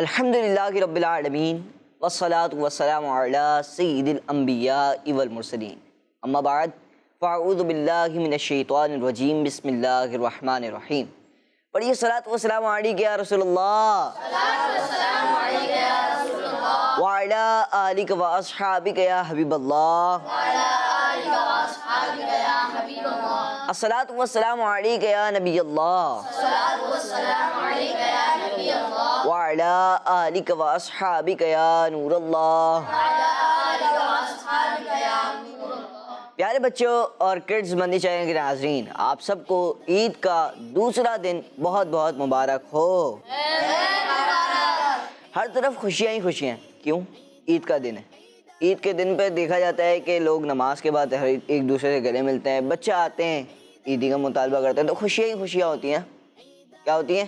الحمدللہ رب العالمین والصلاة والسلام علی سید الانبیاء والمرسلین اما بعد فاعوذ باللہ من الشیطان الرجیم بسم اللہ الرحمن الرحیم. پڑھیے صلاۃ والسلام علیک یا رسول اللہ وعلی آلک و اصحابک یا حبیب اللہ. الصلاۃ والسلام علیک یا نبی اللہ وعلی آلک و اصحابک یا نور اللہ. پیارے بچوں اور کڈز مندی چینل کے ناظرین، آپ سب کو عید کا دوسرا دن بہت بہت مبارک ہو. ہر طرف خوشیاں ہی خوشیاں. کیوں؟ عید کا دن ہے. عید کے دن پہ دیکھا جاتا ہے کہ لوگ نماز کے بعد ایک دوسرے سے گلے ملتے ہیں، بچے آتے ہیں، عیدی کا مطالبہ کرتے ہیں، تو خوشیاں ہی خوشیاں ہوتی ہیں. کیا ہوتی ہیں؟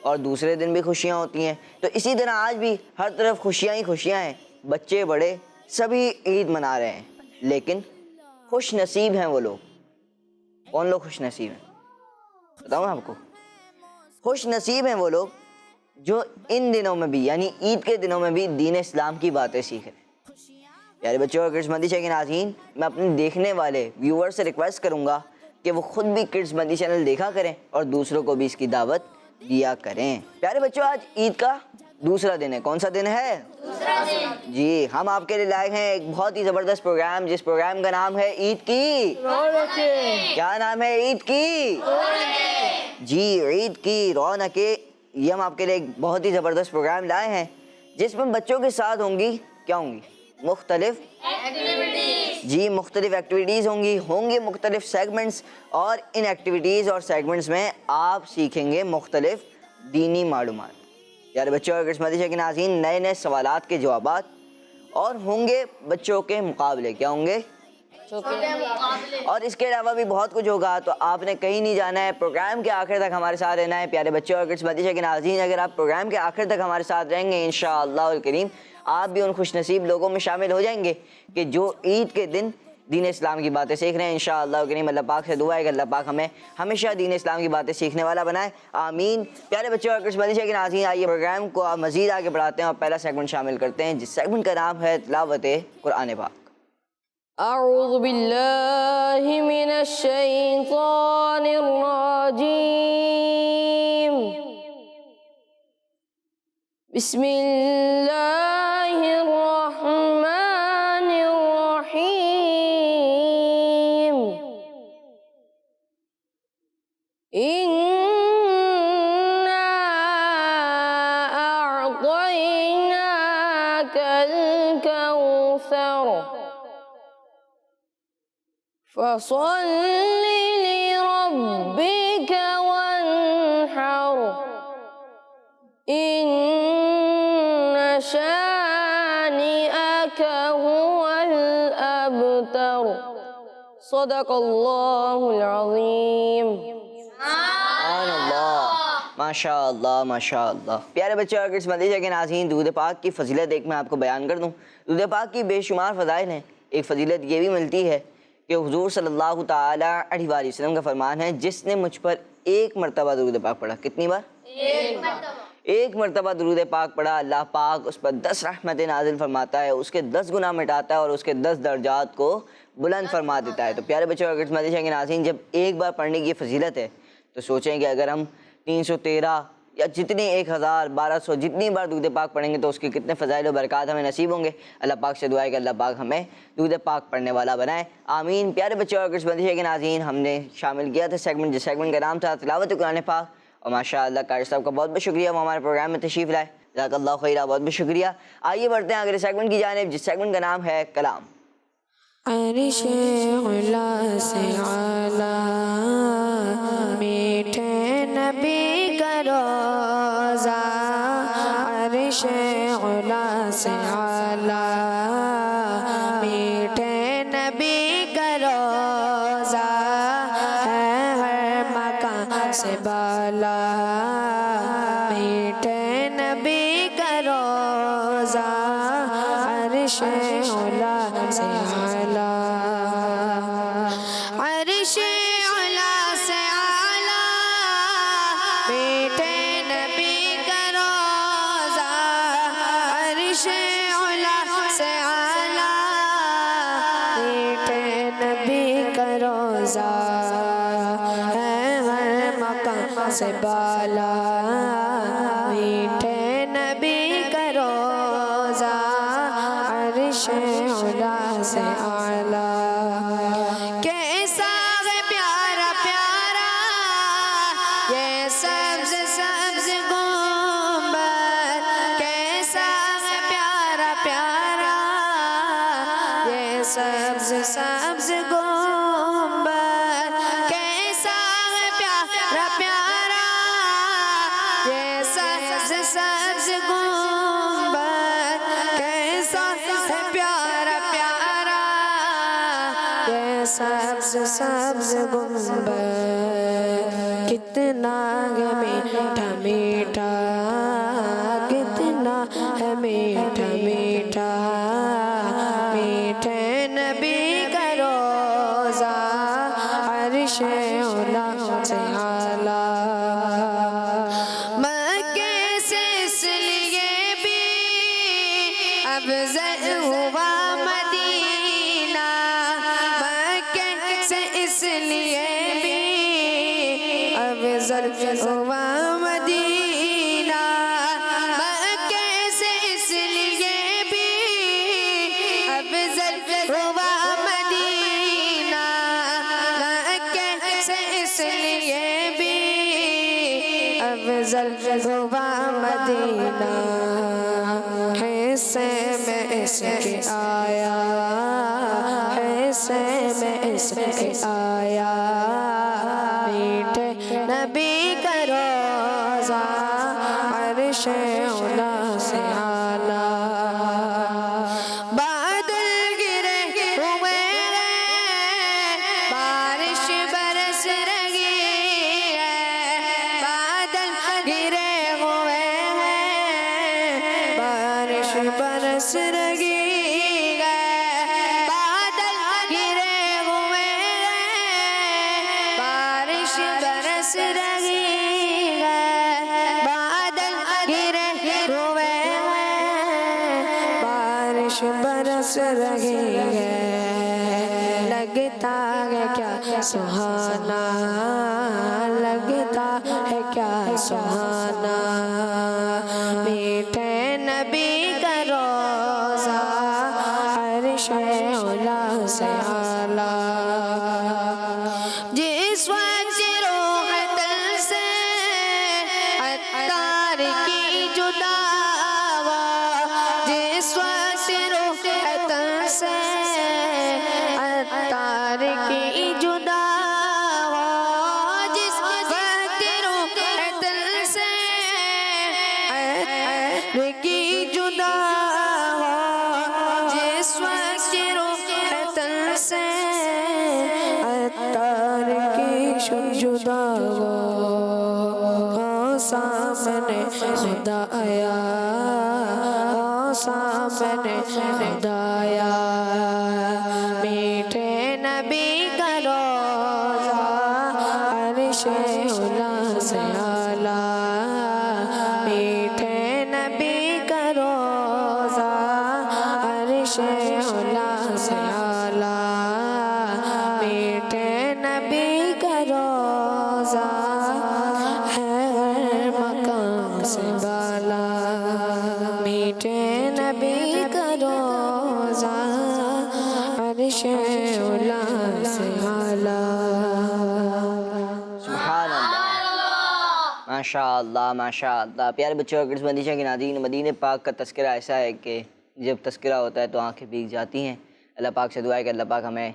اور دوسرے دن بھی خوشیاں ہوتی ہیں. تو اسی طرح آج بھی ہر طرف خوشیاں ہی خوشیاں ہیں. بچے بڑے سبھی عید منا رہے ہیں، لیکن خوش نصیب ہیں وہ لوگ. کون لوگ خوش نصیب ہیں بتاؤں آپ کو؟ خوش نصیب ہیں وہ لوگ جو ان دنوں میں بھی، یعنی عید کے دنوں میں بھی دین اسلام کی باتیں سیکھیں. پیارے بچوں اور کڈز مندی چینل کے ناظرین، میں اپنے دیکھنے والے ویور سے ریکویسٹ کروں گا کہ وہ خود بھی کڈز مندی چینل دیکھا کریں اور دوسروں کو بھی اس کی دعوت دیا کریں. پیارے بچوں، آج عید کا دوسرا دن ہے. کون سا دن ہے؟ دوسرا دن. جی، ہم آپ کے لیے لائے ہیں ایک بہت ہی زبردست پروگرام، جس پروگرام کا نام ہے عید کی رونقیں. کیا نام ہے؟ عید کی رونقیں. جی، عید کی رونقیں. یہ ہم آپ کے لیے ایک بہت ہی زبردست پروگرام لائے ہیں جس میں بچوں کے ساتھ ہوں گی، کیا ہوں گی؟ مختلف ایکٹیویٹیز. جی، مختلف ایکٹیویٹیز ہوں گے مختلف سیگمنٹس، اور ان ایکٹیویٹیز اور سیگمنٹس میں آپ سیکھیں گے مختلف دینی معلومات. پیارے بچوں اور کڈز مندی چینل کے ناظرین، نئے نئے سوالات کے جوابات، اور ہوں گے بچوں کے مقابلے. کیا ہوں گے؟ اور اس کے علاوہ بھی بہت کچھ ہوگا. تو آپ نے کہیں نہیں جانا ہے، پروگرام کے آخر تک ہمارے ساتھ رہنا ہے. پیارے بچوں اور کڈز مندی چینل کے ناظرین، اگر آپ پروگرام کے آخر تک ہمارے ساتھ رہیں گے انشاءاللہ الکریم، آپ بھی ان خوش نصیب لوگوں میں شامل ہو جائیں گے کہ جو عید کے دن دین اسلام کی باتیں سیکھ رہے ہیں. انشاءاللہ الکریم اللہ پاک سے دعا ہے کہ اللہ پاک ہمیں ہمیشہ دین اسلام کی باتیں سیکھنے والا بنائے. آمین. پیارے بچوں اور کڈز مندی چینل کے ناظرین، آئیے پروگرام کو آپ مزید آگے بڑھاتے ہیں اور پہلا سیگمنٹ شامل کرتے ہیں، جس سیگمنٹ کا نام ہے تلاوت قرآن پاک. اعوذ باللہ من الشیطان الرجیم. بسم اللہ الرحمن الرحیم. انا اعطیناک الکوثر فصل لربك وانحر إن شانئك هو الأبتر. صدق اللہ العظیم. سبحان اللہ. ماشاء اللہ ماشاء اللہ. پیارے بچے اور کڈز مندی چینل کے ناظرین، درود پاک کی فضیلت ایک میں آپ کو بیان کر دوں. درود پاک کی بے شمار فضائل ہیں. ایک فضیلت یہ بھی ملتی ہے کہ حضور صلی اللہ تعالی علیہ وآلہ وسلم کا فرمان ہے، جس نے مجھ پر ایک مرتبہ درود پاک پڑھا. کتنی بار؟ ایک مرتبہ درود پاک پڑھا، اللہ پاک اس پر 10 رحمتیں نازل فرماتا ہے، اس کے 10 گناہ مٹاتا ہے اور اس کے 10 درجات کو بلند فرما دیتا ہے. تو پیارے بچوں اور کڈز مندی چینل کے ناظرین، جب ایک بار پڑھنے کی فضیلت ہے تو سوچیں کہ اگر ہم 313 یا جتنی 1000 1200 جتنی بار درود پاک پڑھیں گے تو اس کے کتنے فضائل و برکات ہمیں نصیب ہوں گے. اللہ پاک سے دعا ہے کہ اللہ پاک ہمیں درود پاک پڑھنے والا بنائے. آمین. پیارے بچے اور کڈز مندی چینل کے ناظرین، ہم نے شامل کیا تھا سیگمنٹ، جس سیگمنٹ کا نام تھا تلاوت قرآن پاک. اور ماشاء اللہ قاری صاحب کا بہت بہت شکریہ، وہ ہمارے پروگرام میں تشریف لائے. جزاک اللہ خیرہ، بہت بہت شکریہ. آئیے بڑھتے ہیں اگلے سیگمنٹ کی جانب، جس سیگمنٹ کا نام ہے کلام. عرش اعلیٰ سے اعلیٰ میٹھے نبی کا روضہ. عرش اعلیٰ سے اعلیٰ میٹھے نبی کا روضہ ہے، ہر مکان سے بالا میٹھے نبی کا روضہ. عرش اعلیٰ سے اعلیٰ، عرش اعلیٰ سے اعلیٰ میٹھے نبی کا روضہ سے بالا میٹھے نبی کا روزہ عرش اولا سے اعلیٰ کیسا ہے پیارا پیارا یہ سبز سبز گنبد کیسا ہے پیارا پیارا یہ سبز سبز گنبد کیسا ہے پیارا پیارا یہ سبز سبز گنبد کیسا ہے پیارا پیارا یہ سبز سبز گنبد کتنا ہے میٹھا میٹھا کتنا ہے میٹھا میٹھا میٹھے نبی کا روزہ عرش اولا سے اعلیٰ مکے سے اس لیے بھی افضل ہوا مدینہ مکے سے اس لیے بھی افضل ہوا مدینہ مکے سے اس لیے بھی افضل ہوا مدینہ مکے سے اس لیے بھی افضل ہوا مدینہ حصے میں اس کے آیا حصے میں اس کے آیا میٹھے نبی کا روزہ عرش اولا سے اعلیٰ بادل گرے ہوئے ہیں بارش برس رہی ہے بادل گرے ہوئے ہیں بارش برس رہی ہے بادل گرے ہوئے ہیں بارش برس رہی ہے بادل گرے ہوئے ہیں بارش برس رہی ہے لگتا ہے کیا سہانا لگتا ہے کیا سہانا میٹھے نبی کا روزہ عرش اولا سے اعلیٰ جس وقت روح دل سے عطار کی جدا ہوا جس وقت روح دل سے عطار کی جدا ہوا جس وقت روح دل سے عطار کی جدا ہوا جس وقت روح دل سے عطار کی جدا ہوا سامنے خدا آیا سامنے خدا آیا میٹھے نبی کا روزہ عرش اولا سے اعلیٰ میٹھے نبی کا روزہ عرش اولا سے اعلیٰ میٹھے نبی کا روزہ ہے ہر مقام سے بالا میٹھے نبی کا روزہ عرش اولا سے اعلیٰ سبحان اللہ ماشاء اللہ ماشاء اللہ پیارے بچوں اگر مدینہ کے ناظرین مدینہ پاک کا تذکرہ ایسا ہے کہ جب تذکرہ ہوتا ہے تو آنکھیں بھیگ جاتی ہیں اللہ پاک سے دعا ہے کہ اللہ پاک ہمیں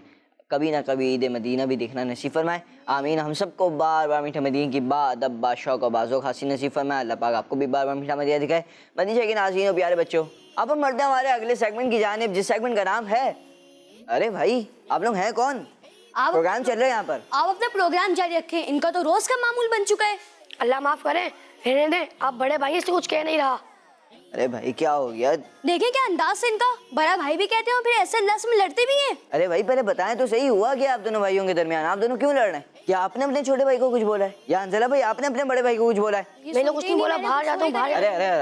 کبھی نہ کبھی عید مدینہ بھی دیکھنا نصیب فرمائے آمین ہم سب کو بار بار میٹھا مدینہ کی بادب بادشاہ کو بازو خاصی نصیب فرمائے اللہ پاک آپ کو بھی بار بار میٹھا مدینہ دکھائے مدینہ کے ناظرین اور پیارے بچوں اب ہم بڑھتے ہیں ہمارے اگلے سیگمنٹ کی جانب جس سیگمنٹ کا نام ہے ارے بھائی آپ لوگ ہیں کون پروگرام چل رہے ہیں یہاں پر آپ اپنے پروگرام جاری رکھیں ان کا تو روز کا معمول بن چکا ہے اللہ معاف کرے رہنے دیں آپ بڑے بھائی سے کچھ کہہ نہیں رہا ارے بھائی کیا ہو گیا دیکھیں کیا انداز سے ان کا بڑا بھائی بھی کہتے ہیں اور پھر ایسے لفظ میں لڑتے بھی ہیں ارے بھائی پہلے بتائیں تو صحیح ہوا کیا آپ دونوں بھائیوں کے درمیان آپ دونوں کیوں لڑ رہے ہیں کیا آپ نے اپنے چھوٹے بھائی کو کچھ بولا ہے یا انزلہ بھائی آپ نے اپنے بڑے بھائی کو کچھ بولا ہے میں نے کچھ نہیں بولا باہر جاتا ہوں باہر ارے ارے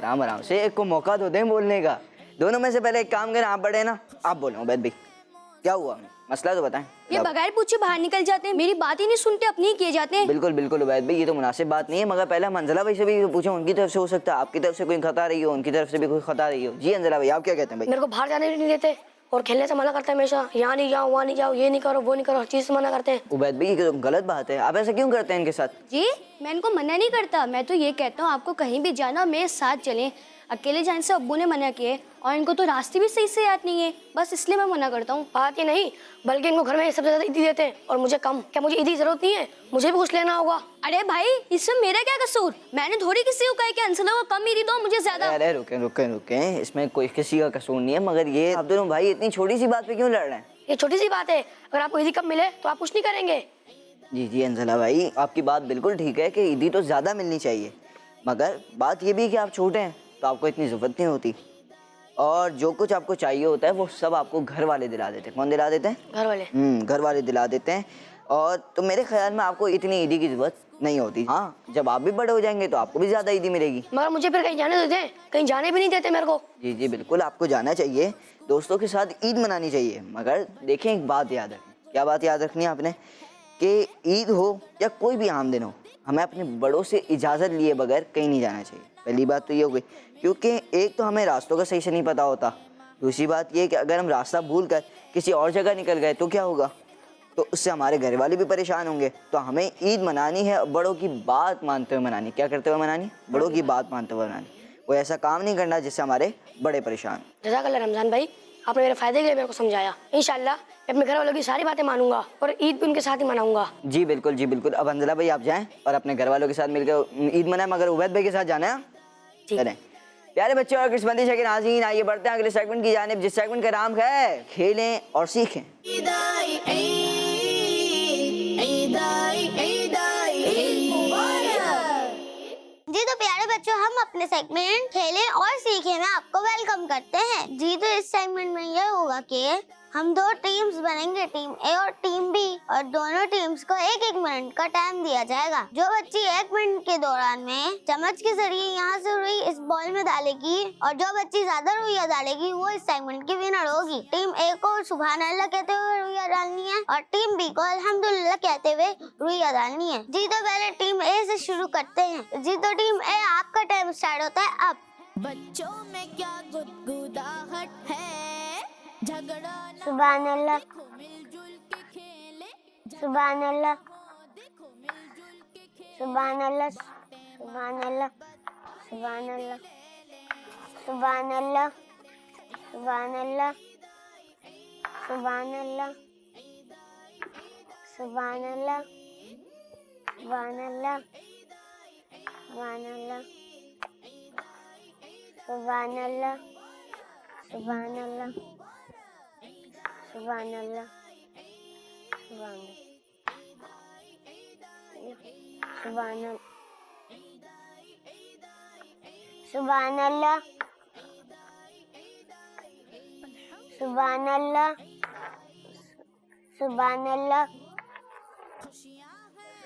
آرام سے ایک کو موقع تو دیں بولنے کا دونوں میں سے پہلے ایک کام کریں آپ بڑے نا آپ بولیں عبید بھائی کیا ہوا مسئلہ تو بتائیں. یہ بغیر پوچھے باہر نکل جاتے ہیں, میری بات ہی نہیں سنتے, اپنی ہی کیے جاتے ہیں. بالکل بالکل عبید بھائی, یہ تو مناسب بات نہیں ہے, مگر پہلے ہم انزلہ بھائی سے بھی پوچھیں, ان کی طرف سے ہو سکتا ہے آپ کی طرف سے کوئی خطا رہی ہو, ان کی طرف سے بھی کوئی خطا رہی ہو. جی انزلہ بھائی آپ کیا کہتے ہیں بھائی؟ میرے کو باہر جانے بھی نہیں دیتے اور کھیلنے سے منع کرتے ہیں ہمیشہ, یہاں نہیں جاؤ وہاں نہیں جاؤ, یہ نہیں کرو وہ نہیں کرو, ہر چیز سے منع کرتے ہیں. عبید بھائی یہ تو غلط بات ہے, آپ ایسا کیوں کرتے ہیں ان کے ساتھ؟ جی میں ان کو منع نہیں کرتا, میں تو یہ کہتا ہوں آپ کو کہیں بھی جانا میرے ساتھ چلیں. اکیلے جانے سے ابو نے منع کیے, اور ان کو تو راستے بھی صحیح سے یاد نہیں ہے, بس اس لیے میں منع کرتا ہوں. بات ہی نہیں بلکہ ان کو گھر میں سب سے زیادہ عیدی دیتے ہیں اور مجھے کم. کیا مجھے عیدی ضرورت نہیں ہے؟ مجھے بھی کچھ لینا ہوگا. ارے بھائی اس میں میرا کیا قصور؟ میں نے تھوڑی کسی کو کہا کہ انسلہ کو کم عیدی دو مجھے زیادہ. ارے رکیں رکیں رکیں, اس میں کوئی کسی کا قصور نہیں ہے, مگر یہ آپ دونوں بھائی اتنی چھوٹی سی بات پہ کیوں لڑ رہے ہیں؟ یہ چھوٹی سی بات ہے, اگر آپ کو عیدی کم ملے تو آپ کچھ نہیں کریں گے. جی جی انزلہ بھائی آپ کی بات بالکل ٹھیک ہے کہ عیدی تو زیادہ ملنی چاہیے, مگر بات یہ بھی کہ آپ چھوٹے ہیں تو آپ کو اتنی ضرورت نہیں ہوتی, اور جو کچھ آپ کو چاہیے ہوتا ہے وہ سب آپ کو گھر والے دلا دیتے ہیں. کون دلا دیتے ہیں؟ گھر والے. گھر والے دلا دیتے ہیں. اور تو میرے خیال میں آپ کو اتنی عیدی کی ضرورت نہیں ہوتی. ہاں جب آپ بھی بڑے ہو جائیں گے تو آپ کو بھی زیادہ عیدی ملے گی. مگر مجھے پھر کہیں جانے دیتے ہیں, کہیں جانے بھی نہیں دیتے میرے کو. جی جی بالکل آپ کو جانا چاہیے, دوستوں کے ساتھ عید منانی چاہیے, مگر دیکھیں ایک بات یاد رکھیں. کیا بات یاد رکھنی ہے آپ نے؟ کہ عید ہو یا کوئی بھی عام دن ہو, ہمیں اپنے بڑوں سے اجازت لیے بغیر کہیں نہیں جانا چاہیے. پہلی بات تو یہ ہو گئی, کیونکہ ایک تو ہمیں راستوں کا صحیح سے نہیں پتہ ہوتا, دوسری بات یہ کہ اگر ہم راستہ بھول کر کسی اور جگہ نکل گئے تو کیا ہوگا, تو اس سے ہمارے گھر والے بھی پریشان ہوں گے. تو ہمیں عید منانی ہے بڑوں کی بات مانتے ہوئے منانی. کیا کرتے ہوئے منانی؟ بڑوں کی بات مانتے ہوئے منانی. کوئی ایسا کام نہیں کرنا جس سے ہمارے بڑے پریشان. جزاک اللہ رمضان بھائی, آپ نے میرے فائدے کے لیے میرے کو سمجھایا. انشاءاللہ میں اپنے گھر والوں کی ساری باتیں مانوں گا اور عید بھی ان کے ساتھ ہی مناؤں گا. جی بالکل جی بالکل. اب انزلہ بھائی آپ جائیں اور اپنے گھر والوں کے ساتھ مل کر عید منائیں, مگر عبید بھائی کے ساتھ جانا ہے. جی. چلیں پیارے بچے اور کرسمس کے ناظرین, آئیے بڑھتے ہیں اگلے سیگمنٹ کی جانب, جس سیگمنٹ کا نام ہے کھیلیں اور سیکھیں. جی تو پیارے بچوں, ہم اپنے سیگمنٹ کھیلیں اور سیکھیں میں آپ کو ویلکم کرتے ہیں. جی تو اس سیگمنٹ میں یہ ہوگا کہ ہم دو ٹیمز بنیں گے, ٹیم اے اور ٹیم بی, اور دونوں ٹیمز کو ایک ایک منٹ کا ٹائم دیا جائے گا. جو بچی ایک منٹ کے دوران میں چمچ کے ذریعے یہاں سے روئی اس بال میں ڈالے گی, اور جو بچی زیادہ روئیاں ڈالے گی وہ اس سیگمنٹ کی ونر ہوگی. ٹیم اے کو سبحان اللہ کہتے ہوئے روئیاں ڈالنی ہے, اور ٹیم بی کو الحمدللہ کہتے ہوئے روئیاں ڈالنی ہے. جی تو پہلے ٹیم اے سے شروع کرتے ہیں. جی تو ٹیم اے آپ کا ٹائم اسٹارٹ ہوتا ہے اب. بچوں میں کیا گدگداہٹ ہے, جھگڑا نہ سبحان اللہ, دیکھو مل جل کے کھیلے, سبحان اللہ, دیکھو مل جل کے کھیلے, سبحان اللہ, سبحان اللہ, سبحان اللہ, سبحان اللہ, سبحان اللہ, سبحان اللہ, سبحان اللہ, سبحان اللہ, سبحان اللہ, سبحان اللہ, سبحان اللہ, سبحان اللہ, سبحان اللہ, سبحان اللہ, سبحان اللہ, سبحان اللہ,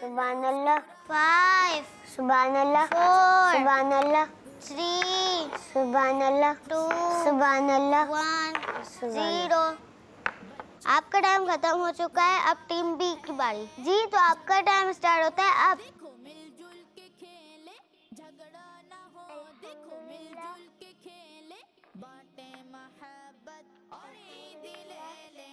سبحان اللہ, 5 سبحان اللہ, 4 سبحان اللہ, 3 سبحان اللہ, 2 سبحان اللہ, 1 0. آپ کا ٹائم ختم ہو چکا ہے, اب ٹیم بی کی باری. جی تو آپ کا ٹائم اسٹارٹ ہوتا ہے اب. دیکھو مل جل کے کھیلے, جھگڑا نہ ہو, دیکھو مل جل کے کھیلے, بانٹے محبت اور عید لے لے,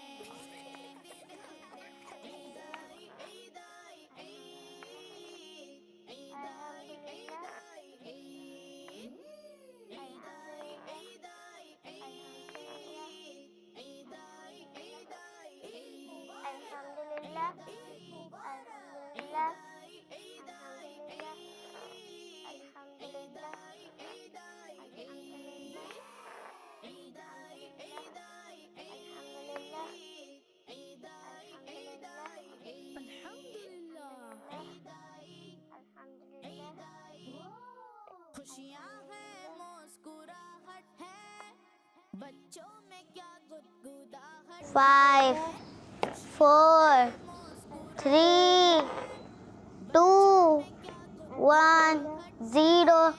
خوشیاں ہیں مسکراہٹ ہے, بچوں میں کیا گدگداہٹ, 5 4 3 2 1 0.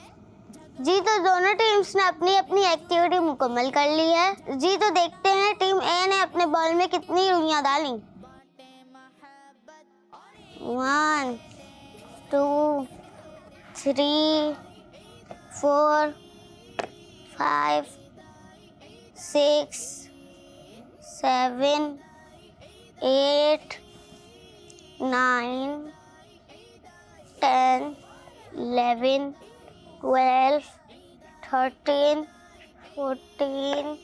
جی تو دونوں ٹیمز نے اپنی اپنی ایکٹیویٹی مکمل کر لی ہے. جی تو دیکھتے ہیں ٹیم اے نے اپنے بال میں کتنی روئیاں ڈالیں. 1 2 3 4 5 6 7 8 9 10 11 12 13 14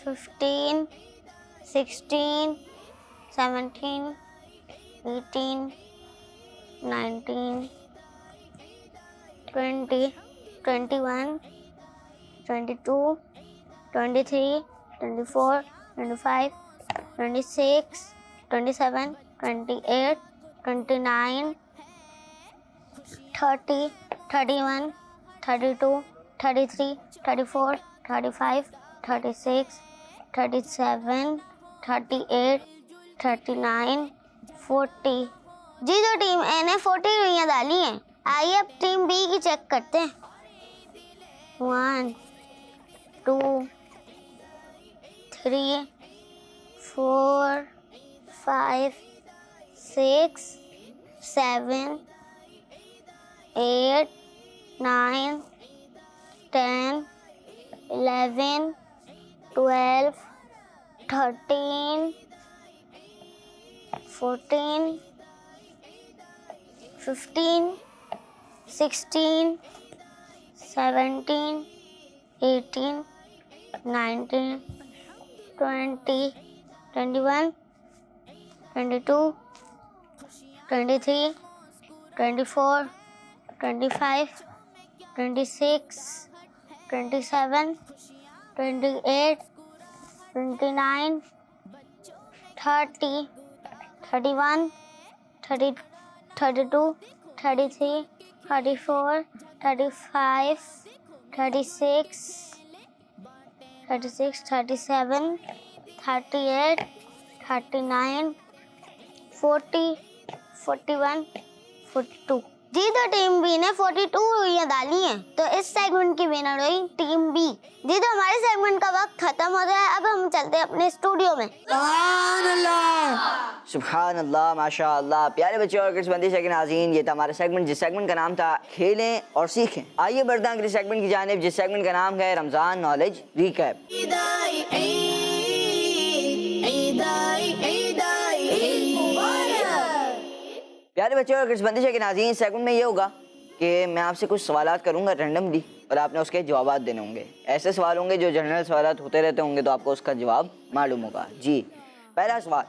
15 16 17 18 19 20 21 22 23 24 25 26 27 28 29 30 31 32 33 34 35 36 37 38 39 40. جی تو ٹیم اے نے 40 روئیاں ڈالی ہیں. آئیے اب ٹیم بی کی چیک کرتے ہیں. 1 2 3 4 5 6 7 8 9 10 11 12 13 14 15 16 17 18 19 20 21 22 23 24 25 26 27 28 29 30 31 30 32 33 34 35 36 37 38 39 40 41 42. جی تو ٹیم بی نے 42 روئیاں ڈالی ہیں. تو اس سیگمنٹ کی ونر ہوئی ٹیم بی. جی تو ہمارے سیگمنٹ کا وقت ختم ہو گیا ہے. اب ہم چلتے ہیں اپنے اسٹوڈیو میں. سبحان اللہ ماشاء اللہ. پیارے بچے اور کس بندی کے ناظرین, یہ تھا ہمارا سیگمنٹ جس سیگمنٹ کا نام تھا کھیلیں اور سیکھیں. آئیے بڑھتے ہیں اگلے سیگمنٹ کی جانب جس سیگمنٹ کا نام ہے رمضان نالج ریکیپ. پیارے بچے اور کس بندی کے ناظرین, سیگمنٹ میں یہ ہوگا کہ میں آپ سے کچھ سوالات کروں گا رینڈملی اور آپ نے اس کے جوابات دینے ہوں گے. ایسے سوال ہوں گے جو جنرل سوالات ہوتے رہتے ہوں گے تو آپ کو اس کا جواب معلوم ہوگا. جی پہلا سوال,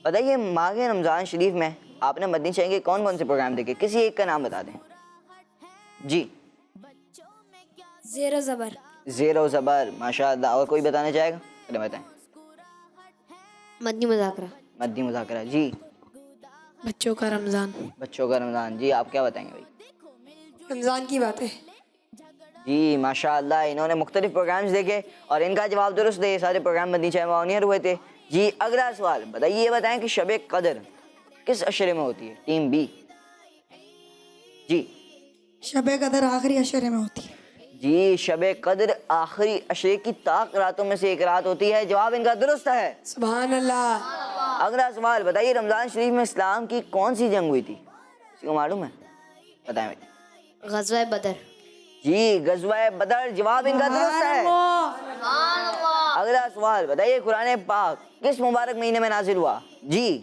بتائیے ماہ رمضان شریف میں آپ نے مدنی چاہیں گے کون کون سے پروگرام دیکھے, کسی ایک کا نام بتا دیں. جی زیر و زبر. زیر و زبر, ماشاء اللہ. اور کوئی بتانا چاہے گا؟ چلے بتائیں. مدنی مذاکرہ. مدنی مذاکرہ. جی بچوں کا رمضان. بچوں کا رمضان. جی آپ کیا بتائیں گے بھائی؟ رمضان کی باتیں. جی ماشاء اللہ, انہوں نے مختلف پروگرامز دیکھے اور ان کا جواب درست ہے. یہ سارے پروگرام مدنی چاہیں آنیئر ہوئے تھے. جی اگلا سوال, بتائیے یہ بتائیں کہ شب قدر کس عشرے میں ہوتی ہے؟ Team B. جی شب قدر آخری عشرے میں ہوتی ہے. جی شب قدر آخری عشرے کی طاق راتوں میں سے ایک رات ہوتی ہے. جواب ان کا درست ہے. سبحان اللہ. اگلا سوال, بتائیے رمضان شریف میں اسلام کی کون سی جنگ ہوئی تھی؟ کسی کو معلوم ہے؟ بتائیں بھائی. غزوہ بدر. جی غزوہ بدر. جواب ان کا درست ہے. اگلا سوال, بتائیے قرآن پاک کس مبارک مہینے میں نازل ہوا؟ جی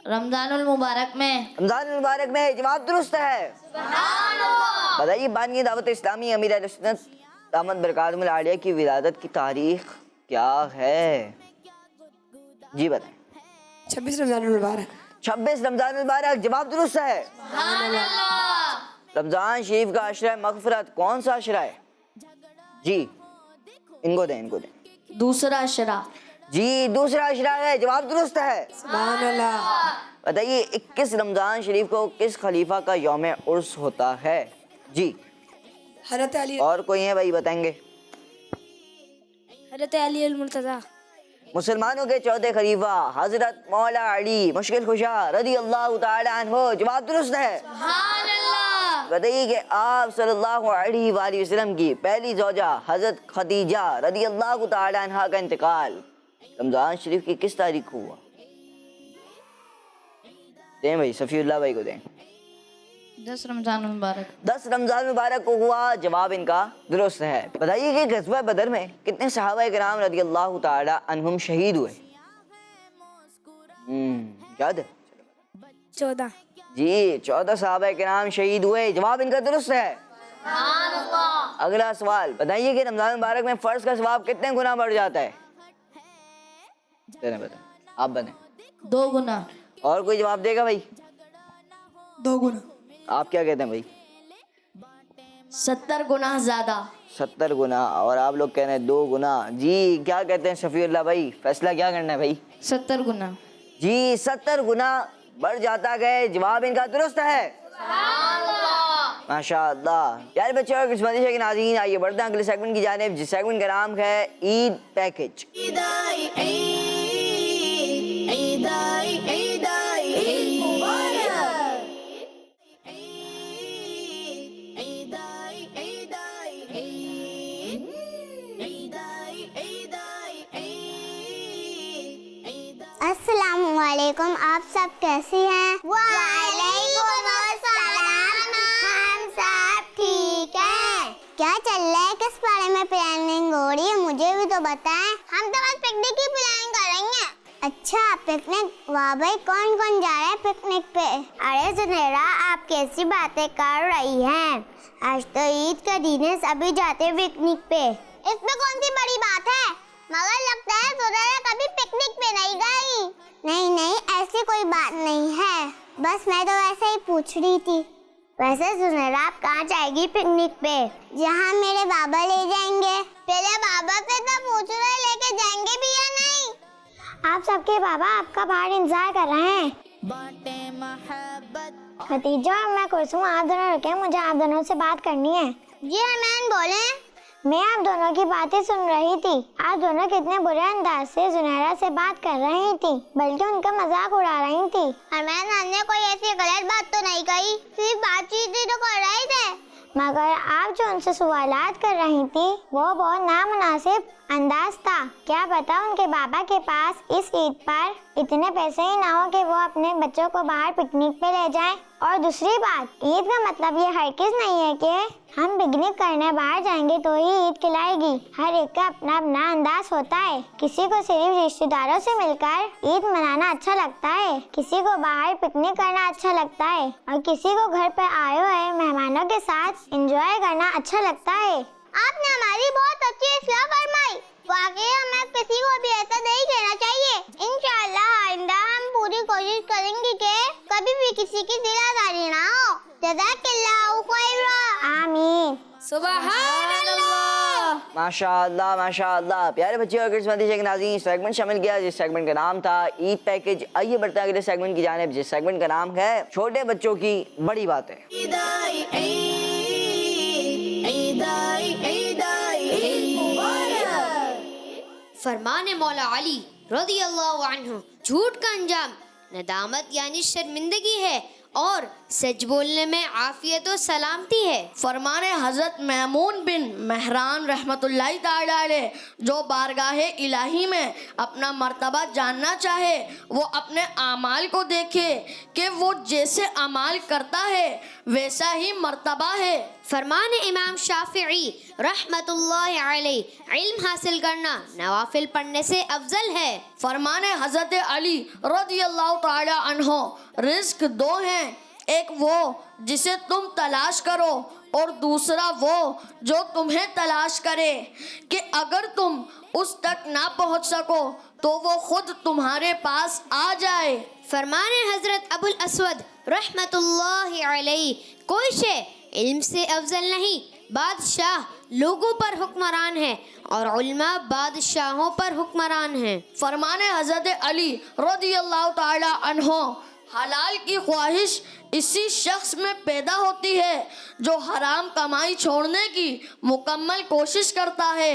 رمضان المبارک میں. رمضان المبارک میں. جواب درست ہے. بتائیے بانی دعوت اسلامی امیر اہل سنت دامت برکاتہم العالیہ کی ولادت کی تاریخ کیا ہے؟ جی بتائیں. 26 رمضان المبارک. 26 رمضان المبارک. جواب درست ہے. رمضان شریف کا عشرہ مغفرت کون سا عشرہ ہے؟ جی ان کو دیں. دوسرا عشرہ. جی دوسرا عشرہ ہے. جواب درست ہے. سبحان اللہ. بتائیے 21 رمضان شریف کو کس خلیفہ کا یوم عرس ہوتا ہے؟ جی حضرت علی. اور کوئی ہے بھائی بتائیں گے؟ حضرت علی المرتضیٰ. مسلمانوں کے چوتھے خلیفہ حضرت مولا علی مشکل کشا رضی اللہ تعالی عنہ. جواب درست ہے. بتائیے کہ آپ صلی اللہ علیہ وآلہ وسلم کی پہلی زوجہ حضرت خدیجہ رضی اللہ تعالی عنہا کا انتقال رمضان شریف کی کس تاریخ کو ہوا؟ دیں بھائی، صفی اللہ بھائی کو دیں۔ 10 رمضان المبارک۔ 10 رمضان مبارک کو ہوا، جواب ان کا درست ہے۔ بتائیے کہ غزوہ بدر میں کتنے صحابہ کرام رضی اللہ تعالی عنہم شہید ہوئے؟ یاد ہے؟ 14 جی 14 صحابہ کرام شہید ہوئے، جواب ان کا درست ہے۔ اگلا سوال، بتائیے کہ رمضان مبارک میں فرض کا ثواب کتنے گنا بڑھ جاتا ہے؟ آپ بتائیں۔ 2 گنا۔ اور کوئی جواب دے گا بھائی؟ 2 گنا۔ آپ کیا کہتے ہیں بھائی؟ 70 گنا زیادہ۔ 70 گنا، اور آپ لوگ کہہ رہے ہیں 2 گنا۔ جی کیا کہتے ہیں شفیع اللہ بھائی، فیصلہ کیا کرنا ہے بھائی؟ 70 گنا۔ جی 70 گنا بڑھ جاتا گئے، جواب ان کا درست ہے۔ ماشاء اللہ۔ پیارے بچوں اور قسمتی شیخ ناظرین، آئیے بڑھتے ہیں اگلے سیگمنٹ کی جانب، جس سیگمنٹ کا نام ہے عید پیکج۔ السلام علیکم، آپ سب کیسے ہیں؟ وعلیکم السلام، ہم سب ٹھیک ہیں۔ کیا چل رہا ہے؟ کس بارے میں پلاننگ ہو رہی ہے؟ مجھے بھی تو بتائیں۔ ہم تو بس پکنک کی پلاننگ کر رہی ہیں۔ اچھا پکنک، واہ بھائی، کون کون جا رہا ہے پکنک پہ؟ ارے زنیرا، آپ کیسی باتیں کر رہی ہیں؟ آج تو عید کا دن ہے، سبھی جاتے ہیں پکنک پہ۔ اس میں کون سی بڑی بات ہے؟ مگر لگتا ہے زنیرا کبھی پکنک پہ نہیں گئی۔ نہیں، ایسی کوئی بات نہیں ہے، بس میں تو ویسے ہی پوچھ رہی تھی۔ ویسے زنیرا، آپ کہاں جائے گی پکنک پہ؟ جہاں میرے بابا لے جائیں گے۔ پہلے بابا سے تو پوچھ رہے لے کے جائیں گے بھی یا نہیں؟ آپ سب کے بابا آپ کا باہر انتظار کر رہے ہیں۔ خدیجہ اور میں کلثوم، آپ دونوں رکے، مجھے آپ دونوں سے بات کرنی ہے۔ جی ارمان بولیں۔ میں آپ دونوں کی باتیں سن رہی تھی، آپ دونوں کتنے برے انداز سے زنیرا سے بات کر رہی تھی، بلکہ ان کا مذاق اڑا رہی تھی۔ ارمان، ہم نے کوئی ایسی غلط بات تو نہیں کہی، صرف بات چیت ہی تو کر رہے تھے۔ مگر آپ جو ان سے سوالات کر رہی تھی وہ بہت نامناسب انداز تھا۔ کیا پتا ان کے بابا کے پاس اس عید پر اتنے پیسے ہی نہ ہو کہ وہ اپنے بچوں کو باہر پکنک پہ لے جائیں۔ اور دوسری بات، عید کا مطلب یہ ہرگز نہیں ہے کہ ہم پکنک کرنے باہر جائیں گے تو ہی عید کھلائے گی۔ ہر ایک کا اپنا اپنا انداز ہوتا ہے۔ کسی کو صرف رشتہ داروں سے مل کر عید منانا اچھا لگتا ہے، کسی کو باہر پکنک کرنا اچھا لگتا ہے، اور کسی کو گھر پر آئے ہوئے مہمانوں کے ساتھ انجوائے کرنا اچھا لگتا ہے۔ آپ نے ہماری بہت اچھی اصلاح فرمائی۔ واقعی ہمیں کسی کو بھی ایسا نہیں کہنا چاہیے۔ انشاءاللہ آئندہ ہم پوری کوشش کریں گے کہ کبھی بھی کسی کی دل آزاری نہ ہو۔ جزاک اللہ خیرا۔ آمین۔ سبحان اللہ۔ ماشاء اللہ ماشاء اللہ۔ پیارے بچے اور قسمتی شیخ ناظرین، سیگمنٹ شامل کیا جس سیگمنٹ کا نام تھا عید پیکج۔ آئیے بڑھتے ہیں اگلے سیگمنٹ کی جانب، جس سیگمنٹ کا نام ہے چھوٹے بچوں کی بڑی باتیں۔ فرمان مولا علی رضی اللہ عنہ، جھوٹ کا انجام ندامت یعنی شرمندگی ہے، اور سچ بولنے میں عافیت و سلامتی ہے۔ فرمان حضرت میمون بن مہران رحمت اللہ تعالی علیہ، جو بارگاہ الہی میں اپنا مرتبہ جاننا چاہے وہ اپنے اعمال کو دیکھے کہ وہ جیسے اعمال کرتا ہے ویسا ہی مرتبہ ہے۔ فرمان امام شافعی رحمت اللہ علیہ، علم حاصل کرنا نوافل پڑھنے سے افضل ہے۔ فرمان حضرت علی رضی اللہ تعالی عنہ، رزق 2 ہیں، ایک وہ جسے تم تلاش کرو اور دوسرا وہ جو تمہیں تلاش کرے، کہ اگر تم اس تک نہ پہنچ سکو تو وہ خود تمہارے پاس آ جائے۔ فرمان حضرت ابو الاسود رحمت اللہ علیہ، کوئی شے علم سے افضل نہیں۔ بادشاہ لوگوں پر حکمران ہے اور علماء بادشاہوں پر حکمران ہیں۔ فرمان حضرت علی رضی اللہ تعالی عنہ، حلال کی خواہش اسی شخص میں پیدا ہوتی ہے جو حرام کمائی چھوڑنے کی مکمل کوشش کرتا ہے۔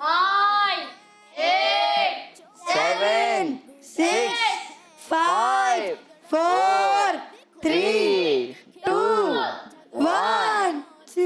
8 7 6 5 4 3 2 1।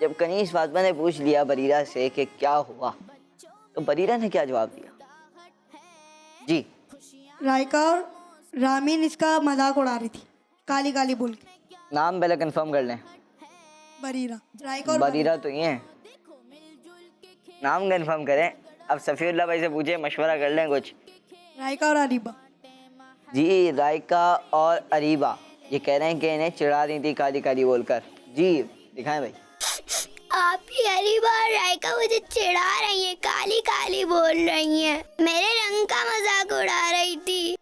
جب کنیز فاطمہ نے پوچھ لیا بریرہ سے کہ کیا ہوا تو بریرہ نے کیا جواب دیا؟ جی رائکا اور رامین اس کا مذاق اڑا رہی تھی کالی کالی بول کے. نام پہلے کنفرم کر لیں. بریرہ رائکا اور بریرہ تو یہ ہیں. نام کنفرم کریں. اب صفی اللہ بھائی سے پوچھیں, مشورہ کر لیں کچھ. رائکا اور اریبہ. جی رائکا اور اریبہ یہ کہہ رہے ہیں کہ انہیں چڑھا رہی تھی کالی کالی بول کر. جی دکھائیں بھائی. آپ کی اریبہ اور رائکا مجھے چڑھا رہی ہیں, کالی کالی بول رہی ہیں, میرے رنگ کا مذاق اڑا رہی تھی.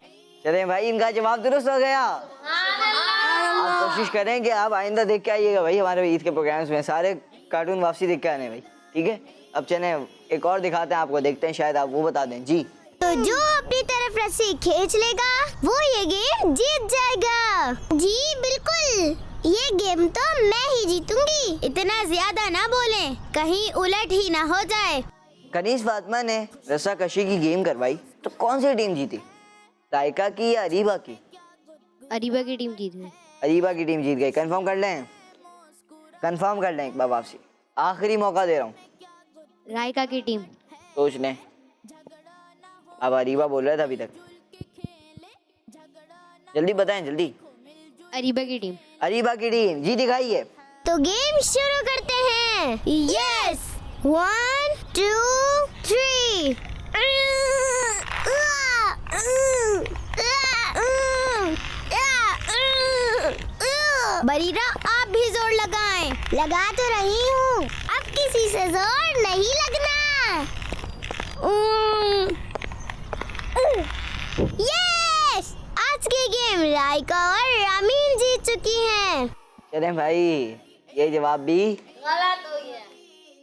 چلیں بھائی, ان کا جواب درست ہو گیا. آپ کوشش کریں کہ آپ آئندہ دیکھ کے آئیے گا بھائی ہمارے عید کے پروگرامس میں, سارے کارٹون واپسی دیکھ کے آنے بھائی, ٹھیک ہے. اب چلیں ایک اور دکھاتے ہیں آپ کو, دیکھتے ہیں شاید آپ وہ بتا دیں. جی تو جو اپنی طرف رسی کھینچ لے گا وہ یہ گیم جیت جائے گا. جی بالکل, یہ گیم تو میں ہی جیتوں گی. اتنا زیادہ نہ بولیں, کہیں الٹ ہی نہ ہو جائے. کنیز فاطمہ نے رسا کشی کی گیم کروائی تو کون سی ٹیم جیتی؟ رائکا کی یا اریبہ کی؟ اریبہ کی ٹیم جیت گئی. اریبہ کی ٹیم جیت گئی. کنفرم کر لیں, کنفرم کر لیں ایک بار واپسی. آخری موقع دے رہا ہوں, رائکا کی ٹیم. سوچ لیں. اب اریبہ بول رہا تھا ابھی تک, جلدی بتائیں جلدی. اریبہ کی ٹیم. اریبہ کی ٹیم. جی دکھائیے. تو گیم شروع کرتے ہیں. یس, 1 2 3. بریرہ آپ بھی زور لگائیں. لگا تو رہی ہوں, اب کسی سے زور نہیں لگنا. یس, آج کی گیم رائکا اور رامین جیت چکی ہیں. چلیں بھائی, یہ جواب بھی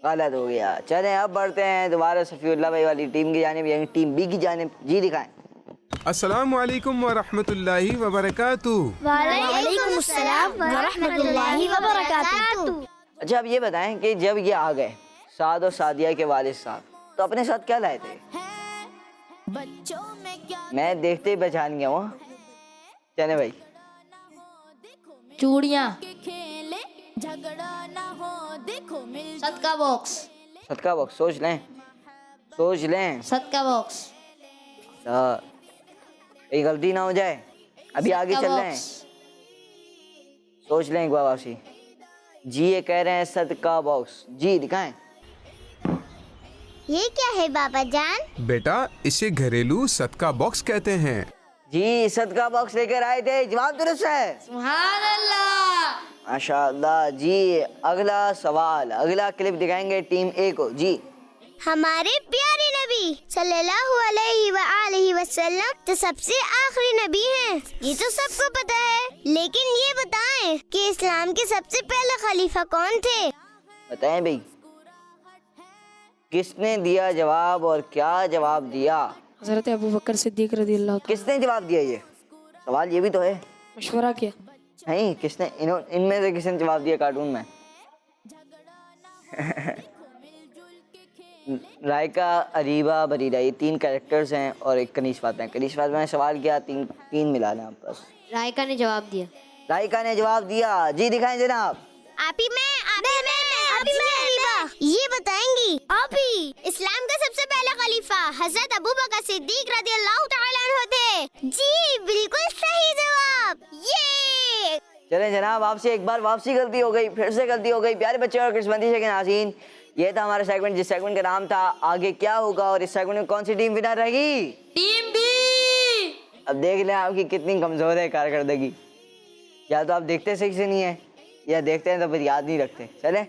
غلط ہو گیا. چلیں اب بڑھتے ہیں دوبارہ صفی اللہ بھائی والی ٹیم کی جانب, یعنی ٹیم بی کی جانب. جی دکھائیں. السلام علیکم ورحمۃ اللہ وبرکاتہ. وعلیکم السلام ورحمۃ اللہ وبرکاتہ. اچھا اب یہ بتائیں کہ جب یہ آ گئے سعد اور سعدیہ کے والد صاحب, تو اپنے ساتھ کیا لائے تھے؟ میں دیکھتے ہی پہچان گیا ہوں. چلیں بھائی. چوڑیاں. صدقہ باکس. صدقہ باکس. سوچ لیں, سوچ لیں. صدقہ باکس. کہیں غلطی نہ ہو جائے, ابھی آگے چل رہے ہیں. سوچ لیں ایک بار واپسی. جی یہ کہہ رہے ہیں صدقہ باکس. جی دکھائیں. یہ کیا ہے بابا جان؟ بیٹا اسے گھریلو صدقہ باکس کہتے ہیں. جی صدقہ باکس لے کر آئے تھے, جواب درست ہے. سبحان اللہ. ماشاء اللہ. جی اگلا سوال, اگلا کلپ دکھائیں گے ٹیم اے کو. جی ہمارے پیارے نبی صلی اللہ علیہ وآلہ وسلم تو سب سے آخری نبی ہیں, یہ تو سب کو پتا ہے. لیکن یہ بتائیں کہ اسلام کے سب سے پہلے خلیفہ کون تھے؟ بتائیں بھائی, کس نے دیا جواب اور کیا جواب دیا؟ حضرت ابو بکر صدیق رضی اللہ عنہ. کس نے جواب دیا؟ یہ سوال یہ بھی تو ہے. مشورہ کیا. نہیں, کس نے, ان میں سے کس نے جواب دیا کارٹون میں؟ رائکا, اریبہ, بریرہ, یہ تین کریکٹرز ہیں اور ایک کنیز فاطمہ ہے. کنیز فاطمہ نے سوال کیا, تین ملا لیں آپ بس. رائکا نے جواب دیا. رائکا نے جواب دیا. جی دکھائیں جناب. یہ بتائیں گی آپ ہی اسلام کا سب سے پہلا خلیفہ حضرت ابو بکر صدیق رضی اللہ تعالیٰ عنہ تھے. جی بالکل صحیح جواب. یہ چلیں جناب, آپ سے ایک بار واپسی غلطی ہو گئی, پھر سے غلطی ہو گئی. پیارے بچے اور کرسمتی کے ناظرین, یہ تھا ہمارا سیگمنٹ جس سیگمنٹ کا نام تھا آگے کیا ہوگا, اور اس سیگمنٹ میں کون سی ٹیم ونر رہے گی؟ Team B. اب دیکھ لیں آپ کی کتنی کمزور ہے کارکردگی. یا تو آپ دیکھتے صحیح سے نہیں ہیں, یا دیکھتے ہیں تو پھر یاد نہیں رکھتے. چلیں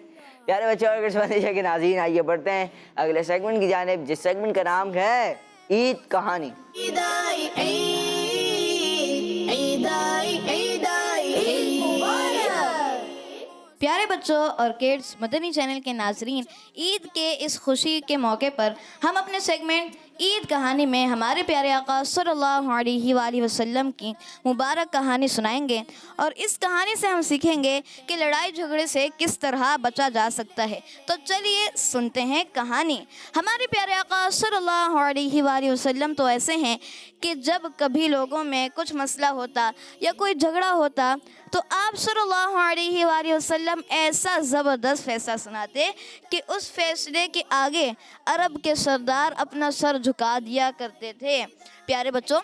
پیارے بچے اور کرسمتی کے ناظرین, آئیے بڑھتے ہیں اگلے سیگمنٹ کی جانب, جس سیگمنٹ کا نام ہے عید کہانی. پیارے بچوں اور کڈس مدنی چینل کے ناظرین, عید کے اس خوشی کے موقع پر ہم اپنے سیگمنٹ عید کہانی میں ہمارے پیارے آقا صلی اللہ علیہ وآلہ وسلم کی مبارک کہانی سنائیں گے، اور اس کہانی سے ہم سیکھیں گے کہ لڑائی جھگڑے سے کس طرح بچا جا سکتا ہے۔ تو چلیے سنتے ہیں کہانی۔ ہمارے پیارے آقا صلی اللہ علیہ وآلہ وسلم تو ایسے ہیں کہ جب کبھی لوگوں میں کچھ مسئلہ ہوتا یا کوئی جھگڑا ہوتا تو آپ صلی اللہ علیہ وآلہ وسلم ایسا زبردست فیصلہ سناتے کہ اس فیصلے کے آگے عرب کے سردار اپنا سر جھکا دیا کرتے تھے۔ پیارے بچوں،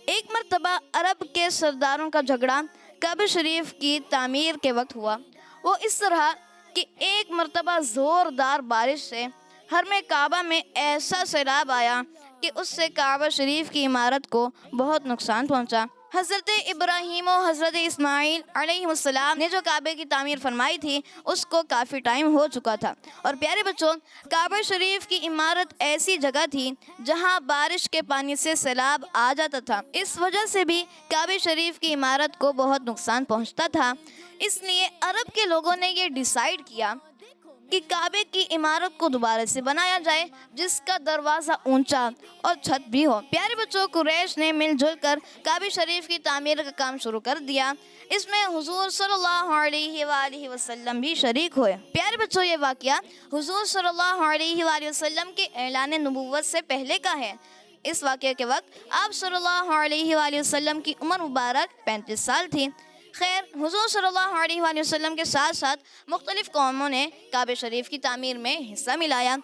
ایک مرتبہ عرب کے سرداروں کا جھگڑا کعبہ شریف کی تعمیر کے وقت ہوا۔ وہ اس طرح کہ ایک مرتبہ زوردار بارش سے حرم کعبہ میں ایسا سیلاب آیا کہ اس سے کعبہ شریف کی عمارت کو بہت نقصان پہنچا۔ حضرت ابراہیم و حضرت اسماعیل علیہ السلام نے جو کعبے کی تعمیر فرمائی تھی اس کو کافی ٹائم ہو چکا تھا، اور پیارے بچوں، کعبہ شریف کی عمارت ایسی جگہ تھی جہاں بارش کے پانی سے سیلاب آ جاتا تھا۔ اس وجہ سے بھی کعبہ شریف کی عمارت کو بہت نقصان پہنچتا تھا۔ اس لیے عرب کے لوگوں نے یہ ڈیسائیڈ کیا کہ کعبے کی عمارت کو دوبارہ سے بنایا جائے جس کا دروازہ اونچا اور چھت بھی ہو۔ پیارے بچوں، قریش نے مل جل کر کعبہ شریف کی تعمیر کا کام شروع کر دیا۔ اس میں حضور صلی اللہ علیہ وآلہ وسلم بھی شریک ہوئے۔ پیارے بچوں، یہ واقعہ حضور صلی اللہ علیہ وآلہ وسلم کے اعلان نبوت سے پہلے کا ہے۔ اس واقعے کے وقت آپ صلی اللہ علیہ وآلہ وسلم کی عمر مبارک 35 سال تھی۔ خیر، حضور صلی اللہ علیہ وآلہ وسلم کے ساتھ ساتھ مختلف قوموں نے کعبہ شریف کی تعمیر میں حصہ ملایا۔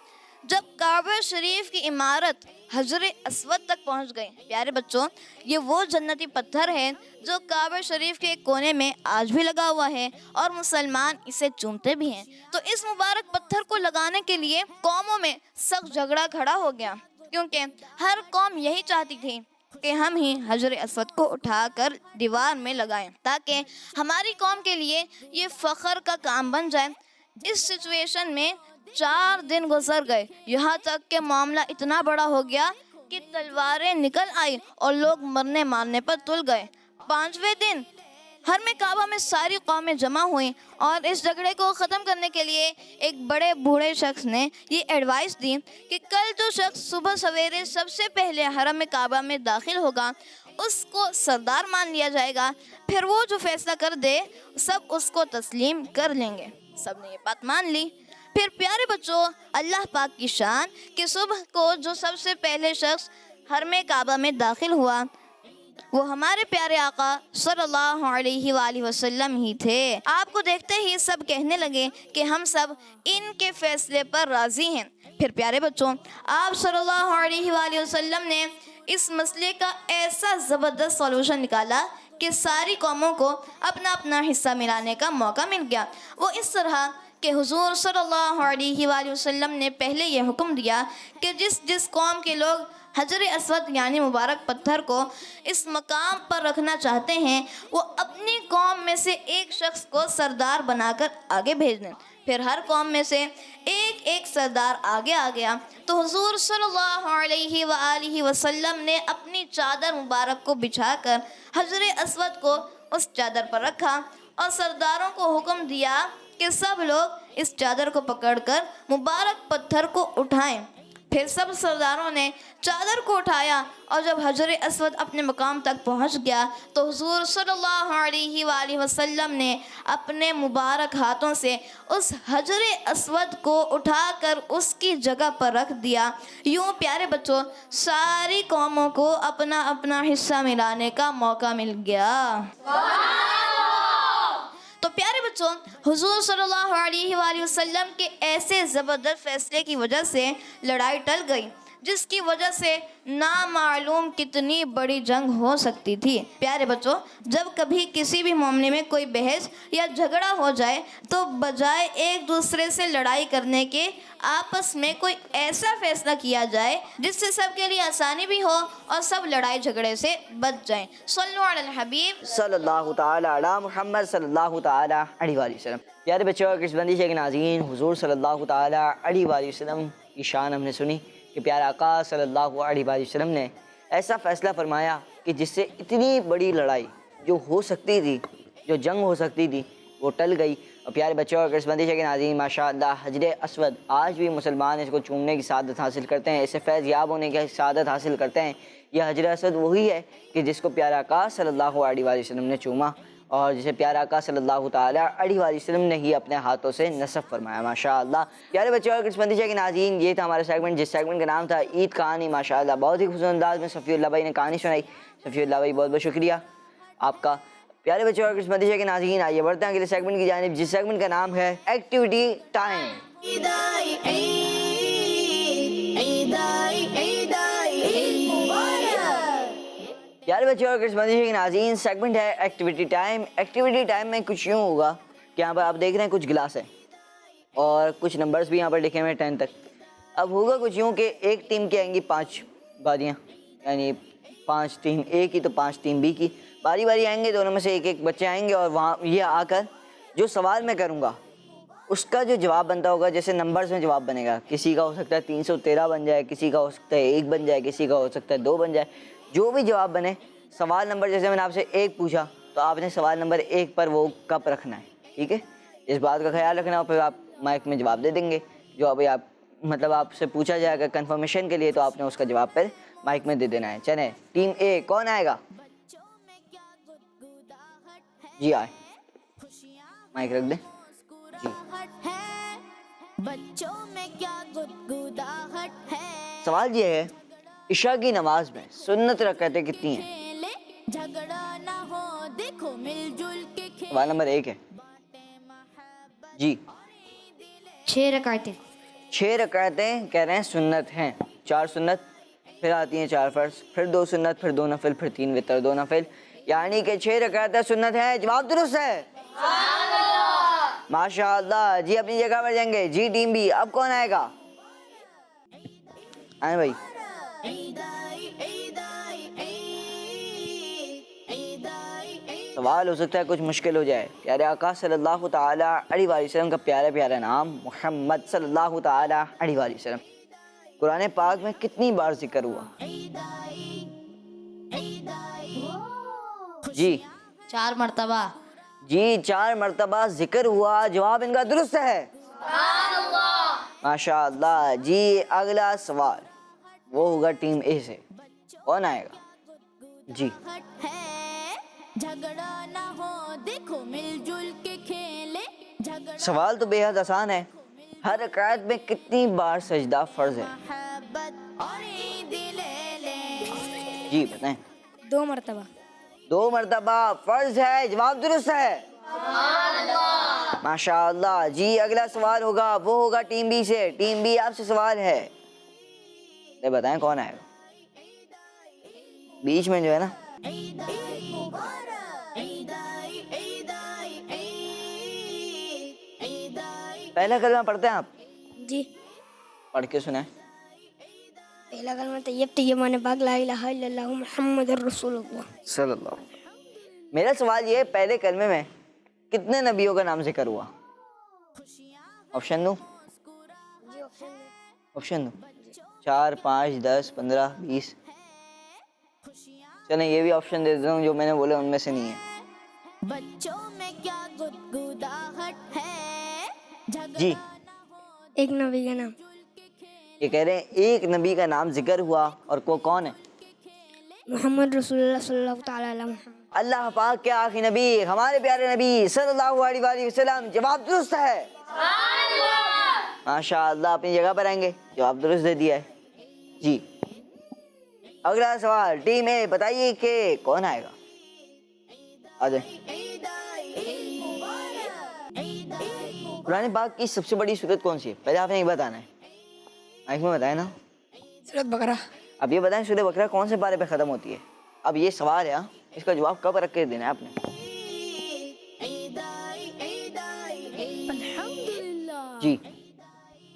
جب کعبہ شریف کی عمارت حجر اسود تک پہنچ گئی، پیارے بچوں، یہ وہ جنتی پتھر ہے جو کعبہ شریف کے ایک کونے میں آج بھی لگا ہوا ہے اور مسلمان اسے چومتے بھی ہیں۔ تو اس مبارک پتھر کو لگانے کے لیے قوموں میں سخت جھگڑا کھڑا ہو گیا، کیونکہ ہر قوم یہی چاہتی تھی کہ ہم ہی حجر اسود کو اٹھا کر دیوار میں لگائیں تاکہ ہماری قوم کے لیے یہ فخر کا کام بن جائے۔ اس سچویشن میں 4 دن گزر گئے، یہاں تک کہ معاملہ اتنا بڑا ہو گیا کہ تلواریں نکل آئی اور لوگ مرنے مارنے پر تل گئے۔ 5ویں دن حرم کعبہ میں ساری قومیں جمع ہوئیں اور اس جھگڑے کو ختم کرنے کے لیے ایک بڑے بوڑھے شخص نے یہ ایڈوائس دی کہ کل جو شخص صبح سویرے سب سے پہلے حرم کعبہ میں داخل ہوگا اس کو سردار مان لیا جائے گا، پھر وہ جو فیصلہ کر دے سب اس کو تسلیم کر لیں گے۔ سب نے یہ بات مان لی۔ پھر پیارے بچوں، اللہ پاک کی شان کہ صبح کو جو سب سے پہلے شخص حرم کعبہ میں داخل ہوا وہ ہمارے پیارے آقا صلی اللہ علیہ وآلہ وسلم ہی تھے۔ آپ کو دیکھتے ہی سب کہنے لگے کہ ہم سب ان کے فیصلے پر راضی ہیں۔ پھر پیارے بچوں، آپ صلی اللہ علیہ وآلہ وسلم نے اس مسئلے کا ایسا زبردست سولوشن نکالا کہ ساری قوموں کو اپنا اپنا حصہ ملانے کا موقع مل گیا۔ وہ اس طرح کہ حضور صلی اللہ علیہ وآلہ وسلم نے پہلے یہ حکم دیا کہ جس قوم کے لوگ حجر اسود یعنی مبارک پتھر کو اس مقام پر رکھنا چاہتے ہیں وہ اپنی قوم میں سے ایک شخص کو سردار بنا کر آگے بھیج دیں۔ پھر ہر قوم میں سے ایک سردار آگے آ گیا تو حضور صلی اللہ علیہ وآلہ وسلم نے اپنی چادر مبارک کو بچھا کر حجر اسود کو اس چادر پر رکھا اور سرداروں کو حکم دیا کہ سب لوگ اس چادر کو پکڑ کر مبارک پتھر کو اٹھائیں۔ پھر سب سرداروں نے چادر کو اٹھایا اور جب حجر اسود اپنے مقام تک پہنچ گیا تو حضور صلی اللہ علیہ وآلہ وسلم نے اپنے مبارک ہاتھوں سے اس حجر اسود کو اٹھا کر اس کی جگہ پر رکھ دیا۔ یوں پیارے بچوں، ساری قوموں کو اپنا اپنا حصہ ملانے کا موقع مل گیا۔ تو پیارے بچوں، حضور صلی اللہ علیہ وآلہ وسلم کے ایسے زبردست فیصلے کی وجہ سے لڑائی ٹل گئی، جس کی وجہ سے نامعلوم کتنی بڑی جنگ ہو سکتی تھی۔ پیارے بچوں، جب کبھی کسی بھی معاملے میں کوئی بحث یا جھگڑا ہو جائے تو بجائے ایک دوسرے سے لڑائی کرنے کے آپس میں کوئی ایسا فیصلہ کیا جائے جس سے سب کے لیے آسانی بھی ہو اور سب لڑائی جھگڑے سے بچ جائیں۔ صلو علی الحبیب صلی اللہ تعالی علی محمد صلی اللہ تعالی علیہ وآلہ وسلم۔ پیارے بچوں، کس بندی سے ناظرین، حضور صلی اللہ تعالی علیہ وآلہ وسلم کی شان ہم نے سنی کہ پیارا آقا صلی اللہ علیہ وآلہ وسلم نے ایسا فیصلہ فرمایا کہ جس سے اتنی بڑی لڑائی جو ہو سکتی تھی، جو جنگ ہو سکتی تھی، وہ ٹل گئی۔ اور پیارے بچوں اور کرسمتی کے ناظرین، ماشاءاللہ حجر اسود آج بھی مسلمان اس کو چومنے کی سعادت حاصل کرتے ہیں، اسے فیض یاب ہونے کی سعادت حاصل کرتے ہیں۔ یہ حجر اسود وہی ہے کہ جس کو پیارا آقا صلی اللہ علیہ وآلہ وسلم نے چوما، اور جسے پیارا آقا صلی اللہ تعالیٰ علیہ وآلہ وسلم نے ہی اپنے ہاتھوں سے نصب فرمایا۔ ماشاءاللہ پیارے بچوں اور کرسمتی کے ناظرین، یہ تھا ہمارا سیگمنٹ، جس سیگمنٹ کا نام تھا عید کہانی۔ ماشاءاللہ بہت ہی خوبصورت انداز میں صفی اللہ بھائی نے کہانی سنائی۔ صفی اللہ بھائی بہت بہت شکریہ آپ کا۔ پیارے بچوں اور کرسمتی کے ناظرین، آئیے بڑھتے ہیں اگلے سیگمنٹ کی جانب، جس سیگمنٹ کا نام ہے ایکٹیویٹی ٹائم۔ پیارے بچوں اور کرسمتی کے ناظرین، سیگمنٹ ہے ایکٹیویٹی ٹائم۔ ایکٹیویٹی ٹائم میں کچھ یوں ہوگا کہ یہاں پر آپ دیکھ رہے ہیں کچھ گلاس ہے اور کچھ نمبرز بھی یہاں پر لکھے ہوئے ہیں 10 تک۔ اب ہوگا کچھ یوں کہ ایک ٹیم کی آئیں گی 5 باریاں، یعنی 5 ٹیم اے کی تو 5 ٹیم بی کی، باری باری آئیں گے، دونوں میں سے ایک ایک بچے آئیں گے، اور وہاں یہ آ کر جو سوال میں کروں گا اس کا جو جواب بنتا ہوگا، جیسے نمبرز میں جواب بنے گا، کسی کا ہو سکتا ہے 313 بن جائے، کسی کا ہو سکتا ہے 1 بن جائے، کسی کا ہو سکتا ہے 2 بن جائے، جو بھی جواب بنے، سوال نمبر جیسے میں نے آپ سے 1 پوچھا تو آپ نے سوال نمبر 1 پر وہ کپ رکھنا ہے، ٹھیک ہے؟ اس بات کا خیال رکھنا، اور پھر آپ مائک میں جواب دے دیں گے، جو ابھی آپ مطلب آپ سے پوچھا جائے گا کنفرمیشن کے لیے، تو آپ نے اس کا جواب پھر مائک میں دے دینا ہے۔ چلیں ٹیم اے کون آئے گا؟ جی آئے، مائک رکھ دیں جی۔ بچوں میں کیا گدگداہٹ ہے، سوال یہ ہے عشاء کی نماز میں سنت رکعتیں کتنی ہیں؟ کھیلے جھگڑا نہ ہو، دیکھو مل جل کے سوال نمبر 1 ہے جی۔ 6 رکعتیں۔ 6 رکعتیں کہہ رہے ہیں سنت ہیں، 4 سنت، پھر آتی ہیں 4 فرض، پھر 2 سنت، پھر 2 نفل، پھر 3 وتر، 2 نفل، یعنی کہ 6 رکعتیں سنت ہیں۔ جواب درست ہے، ماشاء اللہ جی۔ اپنی جگہ پر جائیں گے جی۔ ٹیم بی اب کون آئے گا؟ آئیں بھائی۔ سوال ہو سکتا ہے کچھ مشکل ہو جائے۔ پیارے آقا صلی اللہ تعالیٰ علیہ وآلہ وسلم کا پیارا پیارا نام محمد صلی اللہ تعالیٰ علیہ وآلہ وسلم قرآن پاک میں کتنی بار ذکر ہوا؟ جی 4 مرتبہ۔ جی 4 مرتبہ ذکر ہوا، جواب ان کا درست ہے، ماشاء اللہ جی۔ اگلا سوال وہ ہوگا ٹیم اے سے، کون آئے گا؟ جی جھگڑا نہ ہو، دیکھو مل جل کے کھیلے جھگڑا سوال تو بے حد آسان ہے، ہر رکعت میں کتنی بار سجدہ فرض ہے؟ محبت اور عید لے لیں۔ جی بتائیں۔ 2 مرتبہ۔ 2 مرتبہ فرض ہے، جواب درست ہے، ماشاء اللہ جی۔ اگلا سوال ہوگا وہ ہوگا ٹیم بی سے۔ ٹیم بی آپ سے سوال ہے، بتائیں کون آئے گا؟ بیچ میں جو ہے نا، پہلا کلمہ پڑھتے ہیں آپ؟ جی پڑھ کے سنائیں۔ پہلا کلمہ طیب پاک لا الہ الا اللہ محمد الرسول اللہ صلی اللہ علیہ وسلم۔ میرا سوال یہ ہے پہلے کلمے میں کتنے نبیوں کا نام ذکر ہوا؟ آپشن دوں؟ آپشن دوں؟ 4 5 10 15 20؟ چلیں یہ بھی آپشن دے دیتا ہوں، جو میں نے بولے ان میں سے نہیں ہے۔ بچوں میں کیا گدگداہٹ ہے، جی 1 نبی کا نام۔ یہ کہہ رہے ہیں ایک نبی کا نام ذکر ہوا، اور وہ کون ہے؟ محمد رسول اللہ صلی اللہ تعالیٰ علیہ وسلم۔ اللہ پاک کے آخری نبی ہمارے پیارے نبی صلی اللہ علیہ وآلہ وسلم۔ جواب درست ہے، ماشاء اللہ۔ اپنی جگہ پر آئیں گے، جواب درست دے دیا ہے جی۔ اگلا سوال ٹیم اے، بتائیے کہ کون آئے گا؟ آ جائیں۔ قرآن پاک کی سب سے بڑی سورت کون سی ہے؟ پہلے آپ نے یہ بتانا ہے، مائک میں بتائیں نا۔ سورۃ بقرہ۔ اب یہ بتائیں سورۃ بقرہ کون سے پارے پہ ختم ہوتی ہے؟ اب یہ سوال ہے، اس کا جواب کب رکھ کے دینا ہے آپ نے؟ جی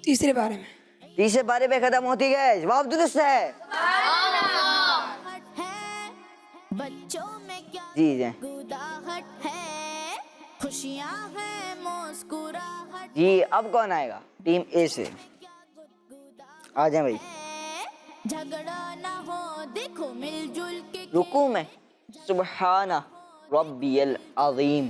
تیسرے بارے میں۔ تیسرے پارے پہ ختم ہوتی ہے، جواب درست ہے، بچوں میں کیا جی جی گداہٹ ہے، خوشیاں ہیں مسکراہٹ جی۔ اب کون آئے گا ٹیم اے سے؟ آ جائیں بھائی۔ جھگڑا نہ ہو، دیکھو مل جل کے رکوع میں سبحان ربی العظیم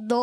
2।